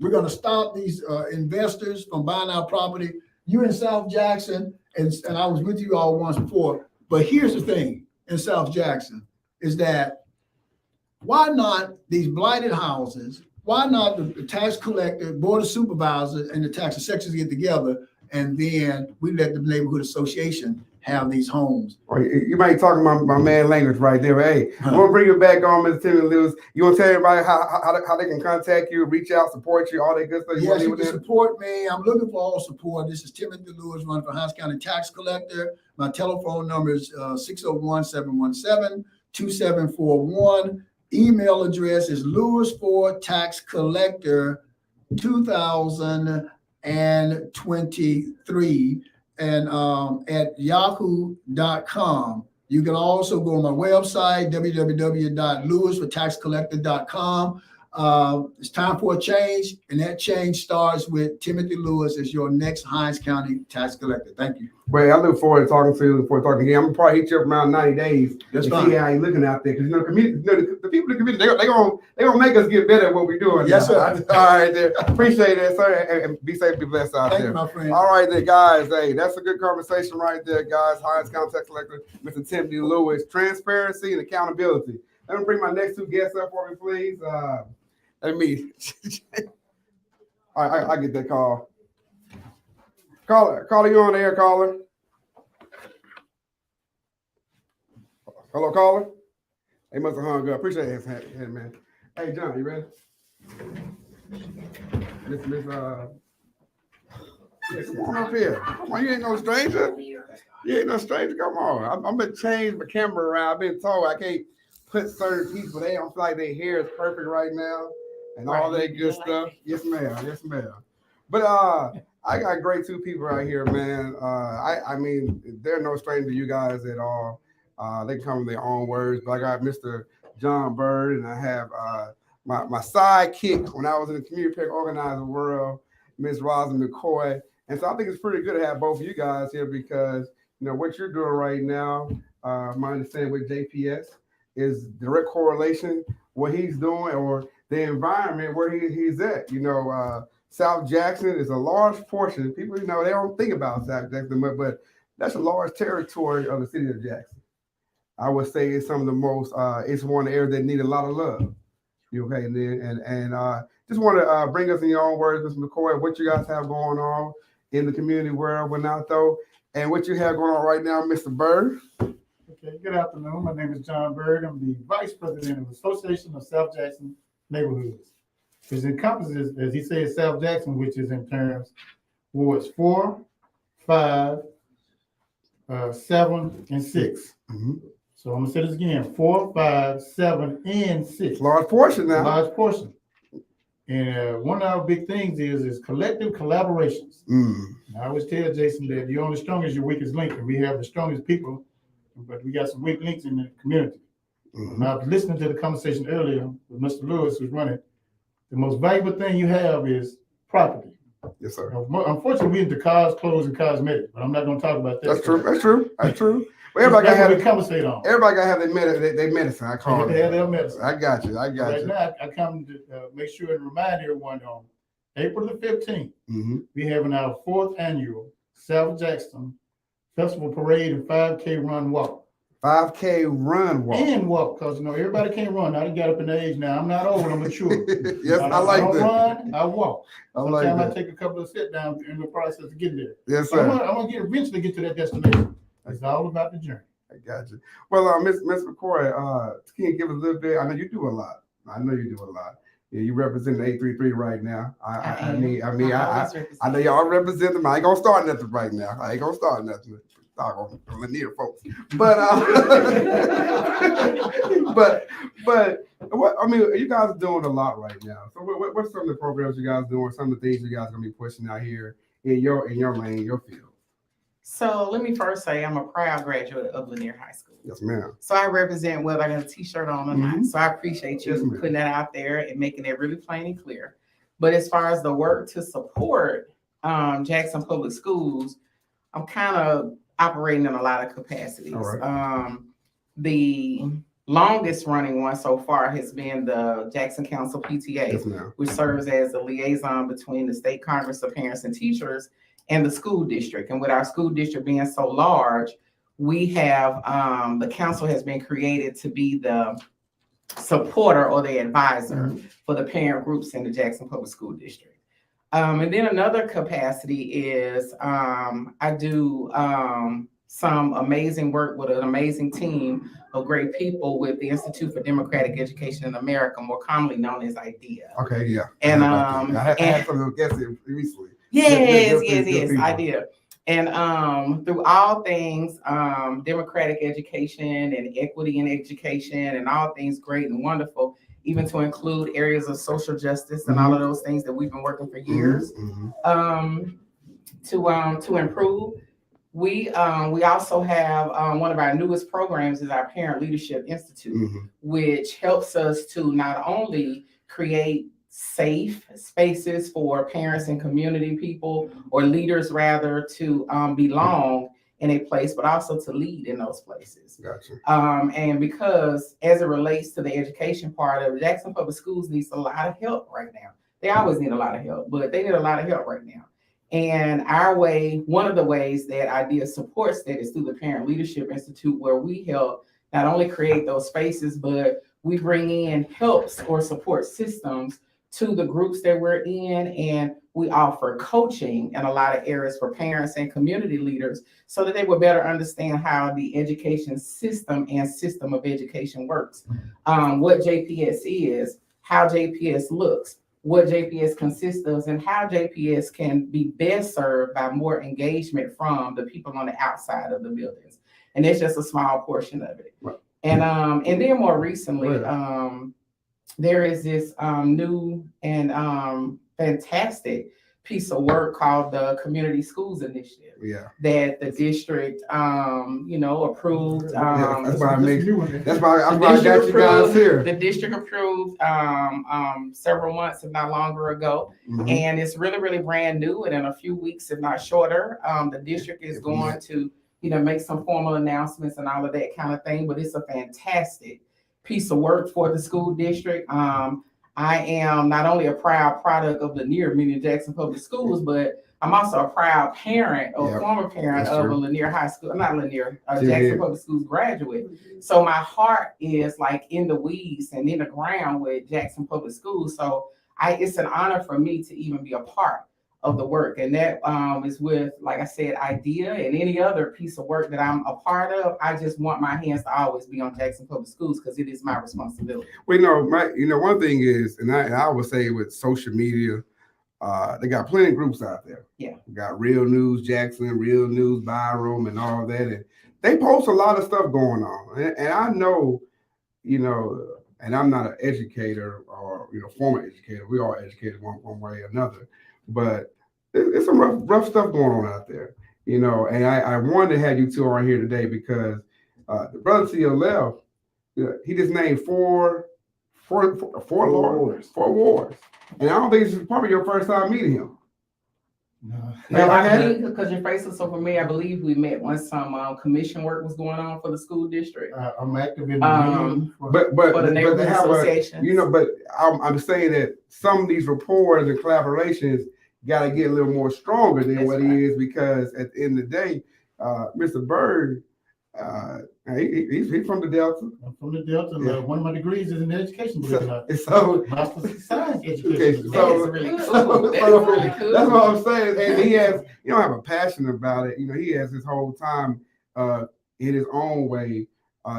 We're gonna stop these investors from buying our property. You in South Jackson, and I was with you all once before. But here's the thing in South Jackson is that why not these blighted houses? Why not the tax collector, board of supervisors, and the tax assessors get together, and then we let the neighborhood association have these homes? Or you might talk my man language right there. Hey, I want to bring you back on, Mr. Timothy Lewis. You want to tell everybody how they can contact you, reach out, support you, all that good stuff? Yes, you can support me. I'm looking for all support. This is Timothy Lewis, running for Hinds County Tax Collector. My telephone number is 601-717-2741. Email address is lewisfortaxcollector2023 and at yahoo.com. You can also go on my website, www.lewisfortaxcollector.com. It's time for a change, and that change starts with Timothy Lewis as your next Hinds County tax collector. Thank you. Well, I look forward to talking to you. Look forward to talking again. I'm gonna probably hit you up around 90 days That's to fine. see how you're looking out there. Because the community, the people in the community, they're gonna make us get better at what we're doing. Yes, sir. All right, there. Appreciate that, sir, and be safe, be blessed out Thank there. you, my friend. All right, there, guys. Hey, that's a good conversation right there, guys. Hinds County Tax Collector, Mr. Timothy Lewis. Transparency and accountability. Let me bring my next two guests up for me, please. Let me. All right, I get that call. Caller, you on the air, caller? Hello, caller. They must have hung up. Appreciate it, man. Hey, John, you ready? Miss. Yeah, come on up here. Come on, you ain't no stranger. You ain't no stranger. Come on. I'm gonna change my camera around. I've been told I can't put certain people. They don't feel like their hair is perfect right now, and all that good stuff. Yes, ma'am. Yes, ma'am. But I got great two people right here, man. I mean, they're no stranger to you guys at all. They come with their own words. But I got Mr. John Bird, and I have my sidekick when I was in the community pack organizer world, Miss Rosalyn McCoy. And so I think it's pretty good to have both of you guys here because you know what you're doing right now. My understanding with JPS is direct correlation what he's doing or the environment where he's at. You know, South Jackson is a large portion. People, you know, they don't think about South Jackson, but that's a large territory of the city of Jackson. I would say it's some of the most. It's one of the areas that need a lot of love. You okay? And just want to bring us in your own words, Mr. McCoy, what you guys have going on in the community world, though, and what you have going on right now, Mr. Bird. Okay, good afternoon. My name is John Bird. I'm the Vice President of the Association of South Jackson Neighborhoods, which encompasses, as he says, South Jackson, which is in terms wards 4, 5, 7, and 6. Mm-hmm. So I'm gonna say this again: 4, 5, 7, and 6. Large portion now. Large portion. And one of our big things is collective collaborations. I always tell Jason that you're only strong as your weakest link, and we have the strongest people, but we got some weak links in the community. Now, listening to the conversation earlier with Mr. Lewis, who's running, the most valuable thing you have is property. Yes, sir. Unfortunately, we're into cars, clothes, and cosmetics, but I'm not going to talk about that. That's true. That's true. That's true. Well, everybody got to conversate on. Everybody got to have their medicine. I call it. They have their medicine. I got you. Right now, I come to make sure and remind everyone on April the 15th, we having our 4th annual South Jackson Festival Parade and 5K Run Walk. 5K run walk. And walk, because you know everybody can't run. I done got up in the age now. I'm not old, I'm mature. Yes, I like I don't that. run, I walk. Sometimes I I take a couple of sit downs in the process of getting there. Yes, sir. I want to eventually get to that destination. It's all about the journey. I got you. Well, Miss McCoy, can you give us a little bit? I know you do a lot. Yeah, you represent the 833 right now. I know y'all represent them. I ain't gonna start nothing right now. I'm gonna need folks. But but what I mean, you guys are doing a lot right now. So what's some of the programs you guys doing? Some of the things you guys are gonna be pushing out here in your lane, your field. So let me first say I'm a proud graduate of Lanier High School. Yes, ma'am. So I represent whether I got a t-shirt on or not. So I appreciate you Yes, putting that out there and making it really plain and clear. But as far as the work to support Jackson Public Schools, I'm kind of operating in a lot of capacities. All right. The longest running one so far has been the Jackson Council PTA, Yes, ma'am. which serves as a liaison between the State Congress of Parents and Teachers and the school district. And with our school district being so large, we have, the council has been created to be the supporter or the advisor for the parent groups in the Jackson Public School District. And then another capacity is I do some amazing work with an amazing team of great people with the Institute for Democratic Education in America, more commonly known as IDEA. Okay, yeah. And I had some of the guests recently. Yes, IDEA. And through all things democratic education and equity in education and all things great and wonderful, even to include areas of social justice and all of those things that we've been working for years to improve. We also have one of our newest programs is our Parent Leadership Institute, which helps us to not only create safe spaces for parents and community people or leaders rather to belong in a place, but also to lead in those places. Gotcha. And because as it relates to the education part of it, Jackson Public Schools needs a lot of help right now. They always need a lot of help, but they need a lot of help right now. And our way, one of the ways that IDEA supports that is through the Parent Leadership Institute, where we help not only create those spaces, but we bring in helps or support systems to the groups that we're in, and we offer coaching in a lot of areas for parents and community leaders so that they will better understand how the education system and system of education works, what JPS is, how JPS looks, what JPS consists of and how JPS can be best served by more engagement from the people on the outside of the buildings. And it's just a small portion of it. Right. And then more recently, Right. there is this new and fantastic piece of work called the Community Schools Initiative Yeah. that the district, approved. Yeah, that's why I The got district you guys approved- here. The district approved several months, if not longer ago, Mhm. and it's really, really brand new. And in a few weeks, if not shorter, the district is going to, make some formal announcements and all of that kind of thing. But it's a fantastic piece of work for the school district. I am not only a proud product of Lanier, meaning Jackson Public Schools, but I'm also a proud parent or Yep, former parent that's of true. a Lanier High School, not Lanier, Yeah, Jackson yeah. Public Schools graduate. So my heart is like in the weeds and in the ground with Jackson Public Schools. So it's an honor for me to even be a part of the work. And that is with, like I said, IDEA and any other piece of work that I'm a part of. I just want my hands to always be on Jackson Public Schools because it is my responsibility. Well, one thing is, and I would say with social media, they got plenty of groups out there. Yeah. We got Real News Jackson, Real News Byram, and all that. And they post a lot of stuff going on. And I know, and I'm not an educator or, former educator. We all educated one way or another. But it's some rough stuff going on out there, and I wanted to have you two on here today because the brother to your left, he just named four wars. And I don't think this is probably your first time meeting him. No, I believe because your face is so familiar, I believe we met once some commission work was going on for the school district. I'm active in the meeting. But for the neighborhood associations. But I'm saying that some of these rapports and collaborations got to get a little more stronger than That's what right. he is, because at the end of the day, Mr. Bird, he's from the Delta. I'm from the Delta. Yeah. One of my degrees is in education. Believe it or not. So Master's of Science Education. Okay, That so- is really so- cool. That so is really cool. that's what I'm saying. And he has, have a passion about it. He has his whole time in his own way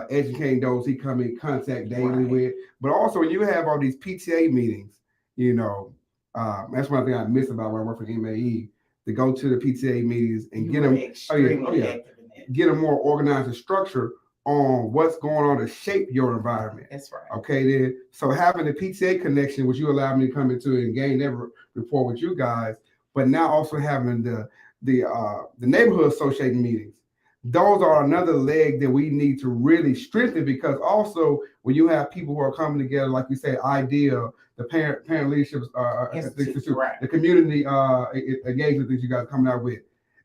educating those he come in contact daily Right. with. But also when you have all these PTA meetings, that's one thing I miss about when I work for MAE, to go to the PTA meetings and You get were them extremely active in that. get a more organized and structure on what's going on to shape your environment. That's right. Okay, then. So having the PTA connection, which you allowed me to come into and gain that rapport with you guys, but now also having the neighborhood association meetings. Those are another leg that we need to really strengthen, because also when you have people who are coming together, like we say, IDEA, the parent leadership, Institute, right. the community engagement that you guys coming out with,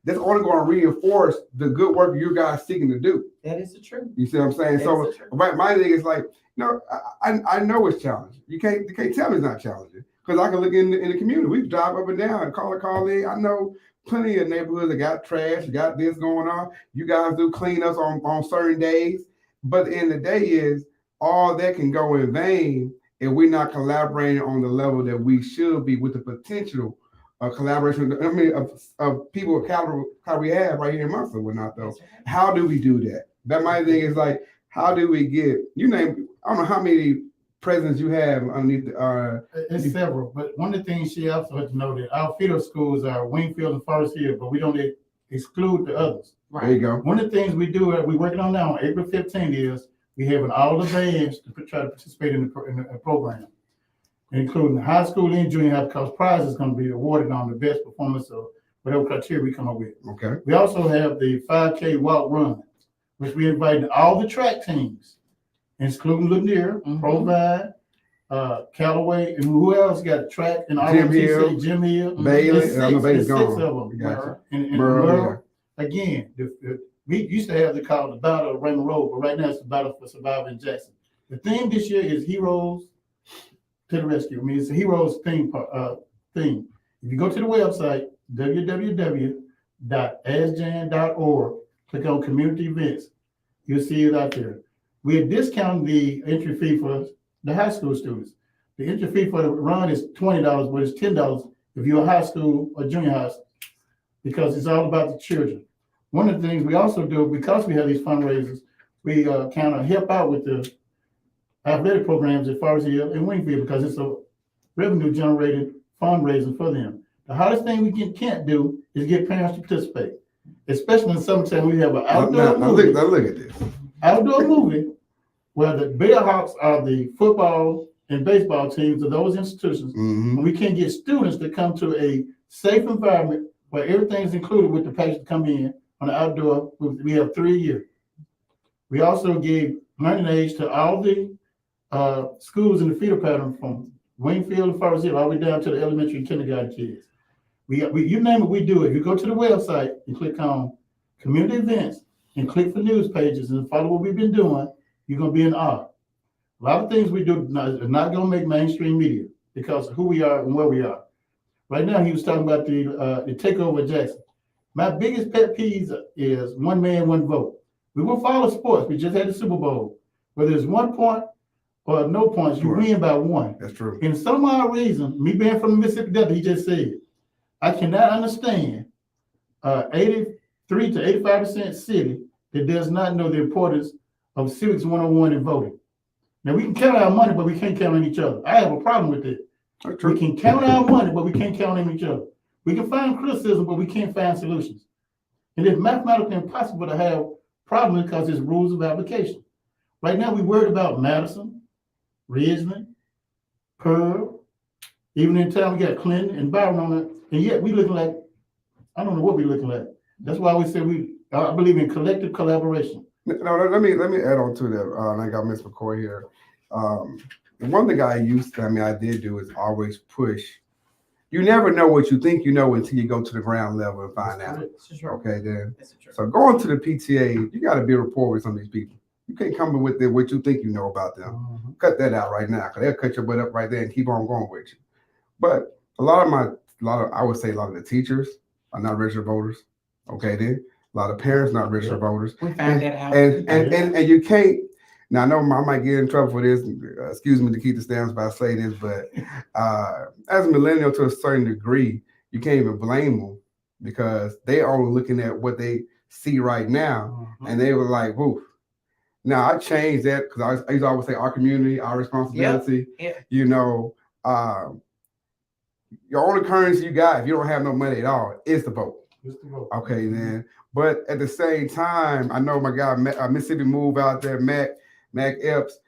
that's only going to reinforce the good work you guys seeking to do. That is the truth. You see what I'm saying? That So is the truth. my thing is like, I know it's challenging. You can't tell me it's not challenging, because I can look in the community. We drive up and down and call in. I know plenty of neighborhoods that got trash, got this going on. You guys do cleanups on certain days, but the end of the day is all that can go in vain if we're not collaborating on the level that we should be, with the potential collaboration. I mean, of people of caliber we have right here in Munster. We're not though. That's right. How do we do that? That my thing is like, how do we get, I don't know how many presidents you have underneath It's several, but one of the things she also had to know that our feeder schools are Wingfield and Forest Hill, but we don't exclude the others. there you go. One of the things we do, we're working on now, on April 15th, is we have all the bands to try to participate in the program, including the high school and junior high, because prize is going to be awarded on the best performance of whatever criteria we come up with. Okay. We also have the 5K walk run, which we invited all the track teams, including Lanier, Mhm. Provide, Callaway, and who else got track and Jim Hill, ROTC, Jim Hill. Bailey, There's I know Bailey's six gone. of them. Gotcha. And Merle, Merle, again, we used to have the call the Battle of Raymond Road, but right now it's the Battle for Survival in Jackson. The theme this year is Heroes to the Rescue. I mean, it's a Heroes theme. If you go to the website, www.asjan.org, click on Community Events, you'll see it out there. We are discounting the entry fee for the high school students. The entry fee for the run is $20, but it's $10 if you're a high school or junior high school, because it's all about the children. One of the things we also do, because we have these fundraisers, we kind of help out with the athletic programs at Forest Hill and Wingfield, because it's revenue generated fundraising for them. The hardest thing we can't do is get parents to participate, especially in summertime. We have an outdoor movie. Now look at this. Outdoor movie where the Bellhawks are the football and baseball teams of those institutions. Mm-hmm. And we can't get students to come to a safe environment where everything's included with the patients come in on the outdoor. We have 3 a year. We also gave learning aids to all the schools in the feeder pattern from Wingfield and Forest Hill all the way down to the elementary and kindergarten kids. We you name it, we do it. You go to the website and click on community events and click for news pages and follow what we've been doing, you're going to be in awe. A lot of things we do are not going to make mainstream media because of who we are and where we are. Right now, he was talking about the takeover of Jackson. My biggest pet peeve is one man, one vote. We will follow sports. We just had the Super Bowl. Whether it's 1 point or no points, you win by one. That's true. And some odd reason, me being from the Mississippi Delta, he just said, I cannot understand 83 to 85% city that does not know the importance of civics 101 and voting. Now we can count our money, but we can't count on each other. I have a problem with it. We can count our money, but we can't count on each other. We can find criticism, but we can't find solutions. And it's mathematically impossible to have problems because it's rules of application. Right now, we're worried about Madison, Ridgeland, Pearl, even in town, we got Clinton and Byron on it, and yet we looking like, I don't know what we're looking like. That's why we say I believe in collective collaboration. No, let me add on to that. I got Ms. McCoy here. One thing I did do is always push. You never know what you think you know until you go to the ground level and find out. Okay, then. So going to the PTA, you got to build rapport with some of these people. You can't come in with what you think you know about them. Mm-hmm. Cut that out right now, because they'll cut your butt up right there and keep on going with you. But a lot of the teachers are not registered voters. Okay, then. A lot of parents not registered voters. We found that out. And you can't. Now I know I might get in trouble for this. Excuse me to keep the stamps by saying this, but as a millennial to a certain degree, you can't even blame them because they are looking at what they see right now, and they were like, "Woof." Now I changed that because I used to always say our community, our responsibility. Yep. You know, your only currency you got if you don't have no money at all is the vote. Okay, then. But at the same time, I know my guy Mississippi Move out there, Mac Epps.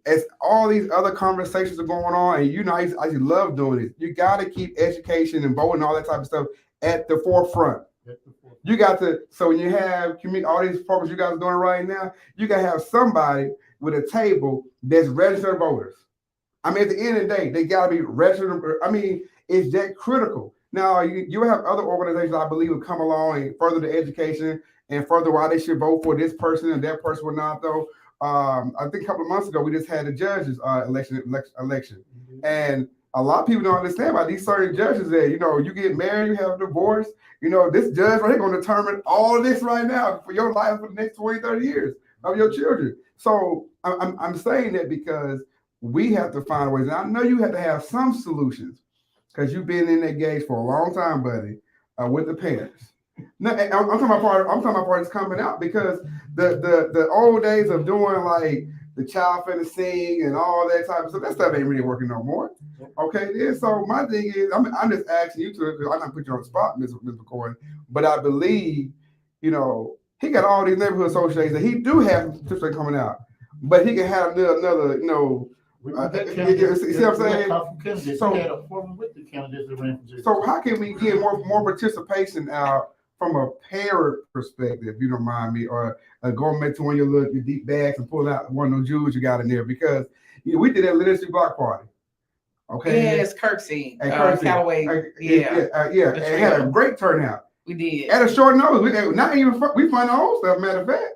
As all these other conversations are going on, and you know, I love doing it. You got to keep education and voting and all that type of stuff at the forefront. You got to. So when you have all these programs you guys are doing right now, you got to have somebody with a table that's registered voters. I mean, at the end of the day, they got to be registered. I mean, it's that critical. Now, you have other organizations, I believe, will come along and further the education and further why they should vote for this person and that person or not, though. I think a couple of months ago, we just had the judges election. Mm-hmm. And a lot of people don't understand about these certain judges that, you know, you get married, you have a divorce, you know, this judge right here going to determine all of this right now for your life for the next 20, 30 years of your children. So I'm saying that because we have to find ways. And I know you have to have some solutions. Because you've been in that gauge for a long time, buddy, with the parents. No, I'm talking about part that's coming out because the old days of doing like the child finna sing and all that type of stuff, that stuff ain't really working no more. Okay, then so my thing is, I'm just asking you to, because I'm not putting you on the spot, Ms. McCoy, but I believe, you know, he got all these neighborhood associations that he do have certificate coming out, but he can have another, you know. See what I'm saying? So how can we get more participation out from a parent perspective, if you don't mind me, or going back to one of your deep bags and pull out one of those jewels you got in there? Because we did that literacy block party. Okay. Yes, Kirksey. Callaway. Yeah. It had a great turnout. We did. At a short notice. We find our own stuff, matter of fact.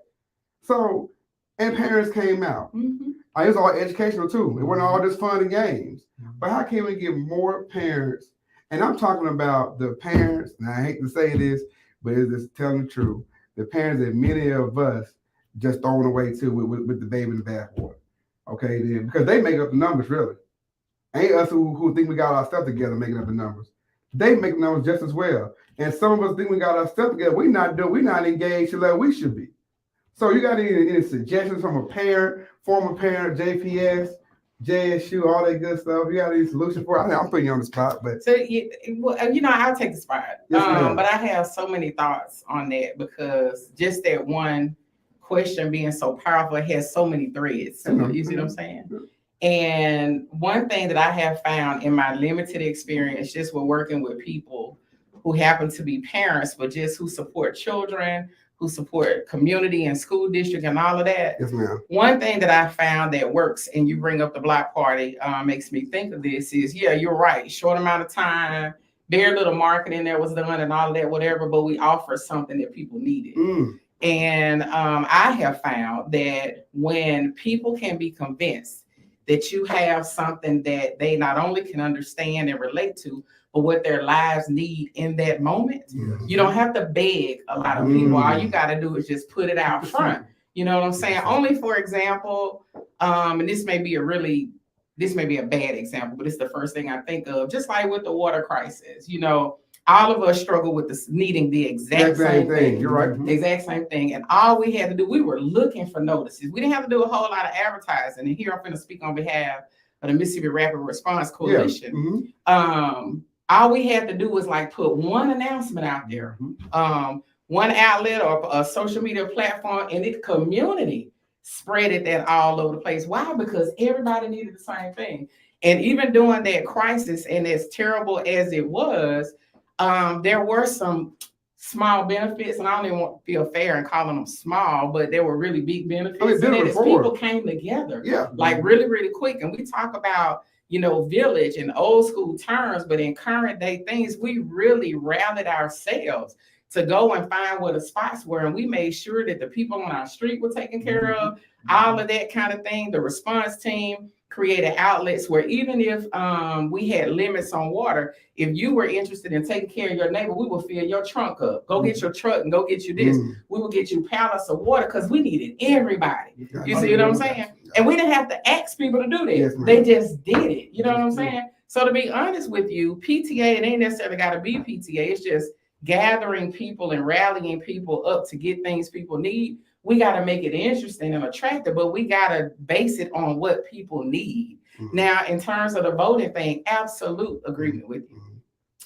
So, and parents came out. Mm-hmm. It was all educational too. It wasn't all just fun and games. But how can we get more parents? And I'm talking about the parents, and I hate to say this, but it's just telling the truth. The parents that many of us just throwing away too with the baby in the bathwater. Okay, then because they make up the numbers really. Ain't us who think we got our stuff together making up the numbers. They make the numbers just as well. And some of us think we got our stuff together. We're not engaged like we should be. So you got any suggestions from a parent, former parent, JPS, JSU, all that good stuff. You got any solution for it? I'm putting you on the spot, but So, I'll take the spot. Yes, ma'am. But I have so many thoughts on that because just that one question being so powerful, it has so many threads to it. You see what I'm saying? And one thing that I have found in my limited experience, just with working with people who happen to be parents, but just who support children, who support community and school district and all of that. yes, ma'am. One thing that I found that works, and you bring up the block party, makes me think of this is, yeah, you're right. Short amount of time, very little marketing that was done and all of that, whatever, but we offer something that people needed. And I have found that when people can be convinced that you have something that they not only can understand and relate to, but what their lives need in that moment. You don't have to beg a lot of people. All you got to do is just put it out front. You know what I'm saying? Only, for example, and this may be a bad example, but it's the first thing I think of, just like with the water crisis. All of us struggle with needing the exact same thing. You're right. Exact same thing. And all we had to do, we were looking for notices. We didn't have to do a whole lot of advertising. And here I'm going to speak on behalf of the Mississippi Rapid Response Coalition. All we had to do was put one announcement out there, one outlet or a social media platform, and the community spread that all over the place. Why? Because everybody needed the same thing. And even during that crisis, and as terrible as it was, there were some small benefits, and I don't even want to feel fair in calling them small, but there were really big benefits. And as people came together, really, really quick. And we talk about, village and old school terms, but in current day things, we really rallied ourselves to go and find where the spots were. And we made sure that the people on our street were taken care of, all of that kind of thing. The response team created outlets where even if we had limits on water, if you were interested in taking care of your neighbor, we would fill your trunk up. Go get your truck and go get you this. We will get you pallets of water because we needed everybody. You see what I'm saying? And we didn't have to ask people to do that. Yes, they just did it. You know what I'm saying? So to be honest with you, PTA, it ain't necessarily got to be PTA. It's just gathering people and rallying people up to get things people need. We got to make it interesting and attractive, but we got to base it on what people need. Now, in terms of the voting thing, absolute agreement with you.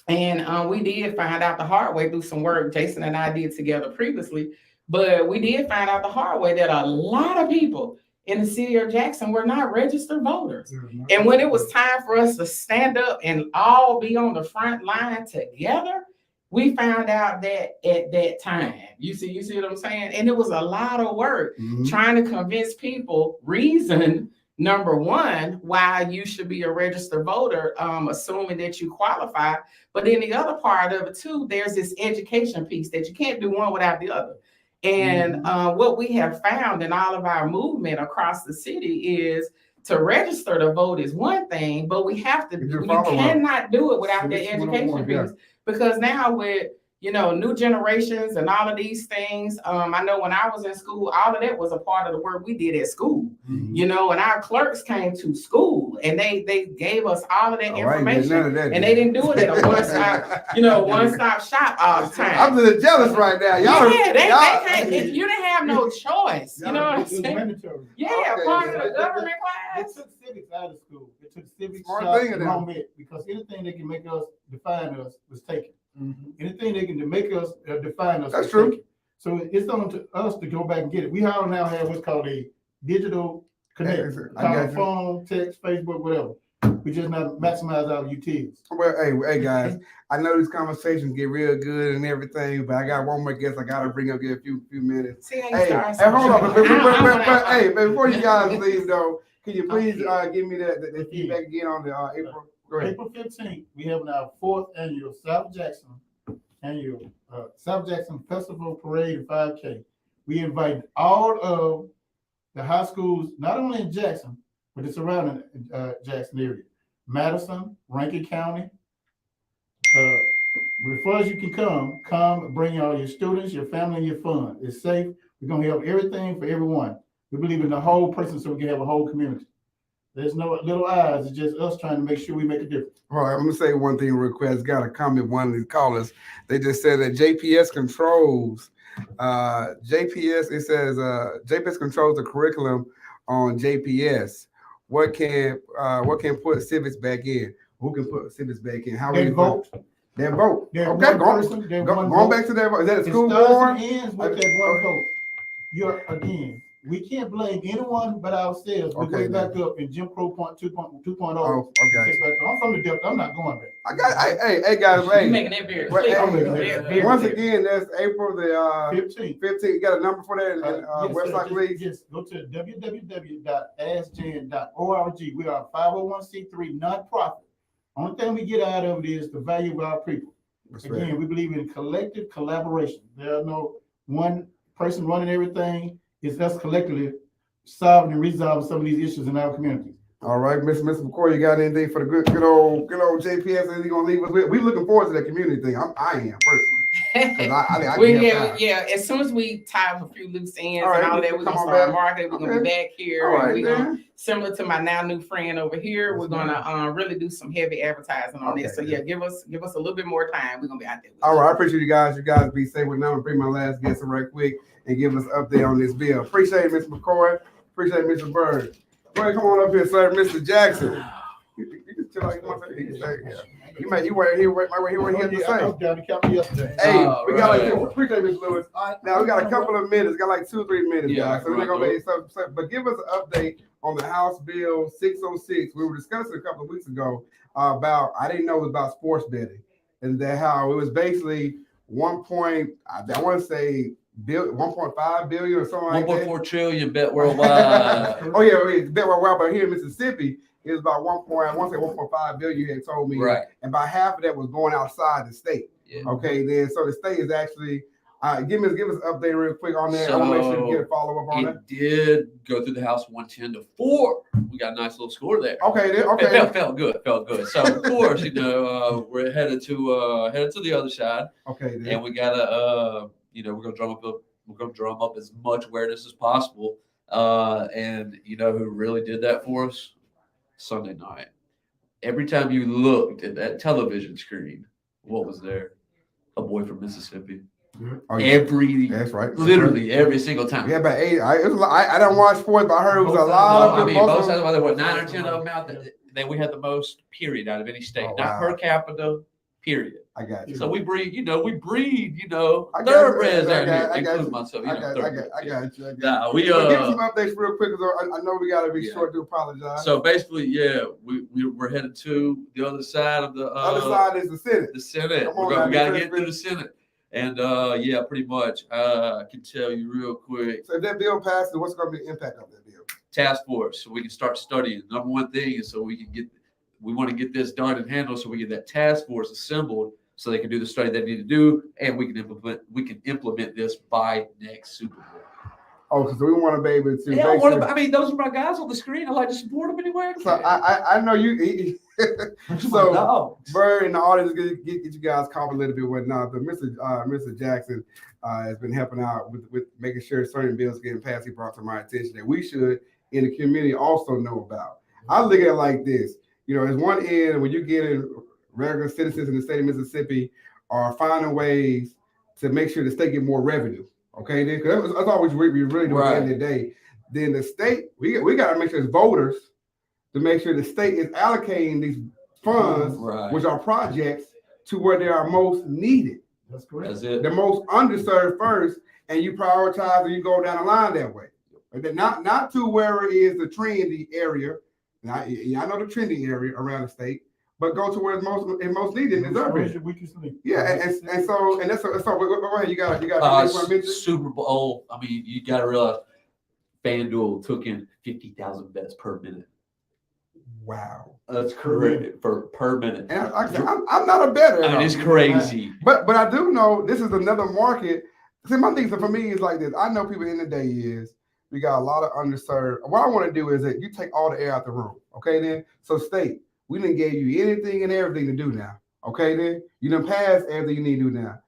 And we did find out the hard way through some work Jason and I did together previously, but we did find out the hard way that a lot of people in the city of Jackson were not registered voters. And when it was time for us to stand up and all be on the front line together, we found out that at that time, you see what I'm saying? And it was a lot of work trying to convince people, reason number one, why you should be a registered voter, assuming that you qualify. But then the other part of it too, there's this education piece that you can't do one without the other. And what we have found in all of our movement across the city is to register to vote is one thing, but we have to, you cannot do it without the education piece. Because now with, new generations and all of these things, I know when I was in school, all of that was a part of the work we did at school, and our clerks came to school and they gave us all of that information, and they didn't do it at a one-stop shop all the time. I'm a little jealous right now. They can't, you didn't have no choice. You know what I'm saying? Yeah, part of the government class. It took civics out of school. It took civics because anything that can make us define us was taken. Anything they can make us define us. That's true. Taken. So it's on to us to go back and get it. We all now have what's called a digital connect. Phone, text, Facebook, whatever. We just not maximize our utilities. Well, hey guys, I know these conversations get real good and everything, but I got one more guest I gotta bring up here a few minutes. Hey, hold on. But before you guys leave though, can you please give me the feedback again on the April? April 15th, we have our 4th annual South Jackson Festival Parade and 5K. We invite all of the high schools, not only in Jackson, but the surrounding Jackson area, Madison, Rankin County. As far as you can come, bring all your students, your family, and your fun. It's safe. We're gonna have everything for everyone. We believe in the whole person so we can have a whole community. There's no little eyes. It's just us trying to make sure we make a difference. All right, I'm gonna say one thing real quick. I got a comment. One of these callers, they just said that JPS controls. JPS controls the curriculum on JPS. what can put civics back in? Who can put civics back in? How They we vote. That vote. They're Okay, one person, they're one going vote. back to that vote. Is that a It school starts board? and ends with that one vote. You're again, we can't blame anyone but ourselves. We Okay, way back up in Jim Crow 2.0. Oh, okay. I'm from the Delta. I'm not going back. I got. Hey, guys. You Hey, making that very Well, clear. I'm making Very, that very once clear. again, that's April the 15. 15th. You got a number for that Yes, website, sir. please? Just go to www.askjan.org. We are a 501c3 nonprofit. Only thing we get out of it is the value of our people. Again, we believe in collective collaboration. There are no one person running everything. It's us collectively solving and resolving some of these issues in our community. All right, Mr. McCoy, you got anything for the good old JPS? Anything gonna leave us with? We looking forward to that community thing. I am personally. Yeah. As soon as we tie up a few loose ends All right, and all that, we're come gonna on start back. marketing. We're gonna be back here. All right, and we're gonna, man. similar to my now new friend over here, Yes, we're gonna really do some heavy advertising on this. So Okay, yeah, give us a little bit more time. We're gonna be out there. All right, I appreciate you guys. You guys be safe. With now, I'm gonna bring my last guest in right quick and give us an update on this bill. Appreciate it, Mr. McCoy. Appreciate it, Mr. Bird. Go ahead, come on up here, sir, Mr. Jackson. You just chill like you want to say. He weren't here to say. I was down to Capitol yesterday. Hey, we got like appreciate Mr. Lewis. Now we got a couple of minutes. Got like 2 or 3 minutes, guys. So we're gonna be but give us an update on the House Bill 606. We were discussing a couple of weeks ago about I didn't know it was about sports betting and that how it was basically 1.5 billion or something like that. 1.4 trillion bet worldwide. Oh yeah, bet worldwide, but here in Mississippi. It was about 1.5 billion. You had told me, Right. And about half of that was going outside the state. Yeah. Okay, then so the state is actually give us an update real quick on that. I want to make sure we get a follow up on that. It did go through the House 110-4. We got a nice little score there. Okay, then, okay. It felt good. So of course, we're headed to the other side. Okay, then. And we gotta we're gonna drum up as much awareness as possible. And you know who really did that for us? Sunday night. Every time you looked at that television screen, what was there? A boy from Mississippi. Oh, yeah. That's right. Literally every single time. Yeah, about 8. I don't watch sports, but I heard it was a lot of both sides. There were 9 or 10 of them out there. Then we had the most period out of any state, not per capita. Period. I got you. So we breed thoroughbreds out here, including myself. I got you. Nah, Give us some updates real quick because I know we got to be short to apologize. So basically, we're headed to the other side of the other side is the Senate. The Senate. We got to get through the Senate. And pretty much, I can tell you real quick. So if that bill passes, what's going to be the impact of that bill? Task force, so we can start studying. Number one thing is so we want to get this done and handled so we get that task force assembled so they can do the study they need to do, and we can implement this by next Super Bowl. Oh, because we want to be able to. Yeah, those are my guys on the screen. I like to support them anywhere. So I know you. So Bird and the audience get you guys caught a little bit whatnot. But Mr. Jackson has been helping out with making sure certain bills getting passed. He brought to my attention that we should in the community also know about. I look at it like this. As one end when you get in regular citizens in the state of Mississippi are finding ways to make sure the state get more revenue. Okay, then because that's always we really do at the end of the day. Then the state, we got to make sure as voters to make sure the state is allocating these funds, which are projects, to where they are most needed. That's correct. That's it. The most underserved first, and you prioritize and you go down the line that way. And then not to where it is the trendy area. Now, I know the trendy area around the state, but go to where it's most needed and deserved. Yeah, and so go ahead. You got Super Bowl. I mean, you got to realize FanDuel took in 50,000 bets per minute. Wow, that's correct per minute. And I'm not a bettor. I mean, it's crazy. But I do know this is another market. See, my thing for me is like this. I know people in the day is we got a lot of underserved. What I want to do is that you take all the air out the room. Okay, then. So state, we didn't give you anything and everything to do now. Okay, then you done pass everything you need to do now.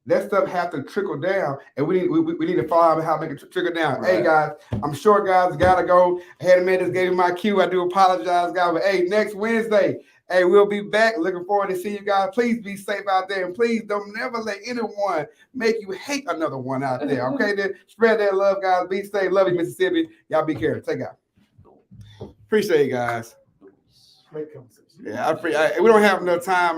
That stuff have to trickle down, and we need to follow how to make it trickle down. Right. Hey guys, I'm sure guys gotta go. I had a man that gave me my cue. I do apologize, guys. But hey, next Wednesday, hey, we'll be back. Looking forward to seeing you guys. Please be safe out there, and please don't never let anyone make you hate another one out there. Okay, then spread that love, guys. Be safe. Love you, Mississippi. Y'all be careful. Take care. Appreciate it, guys. Great conversation. Yeah, we don't have enough time.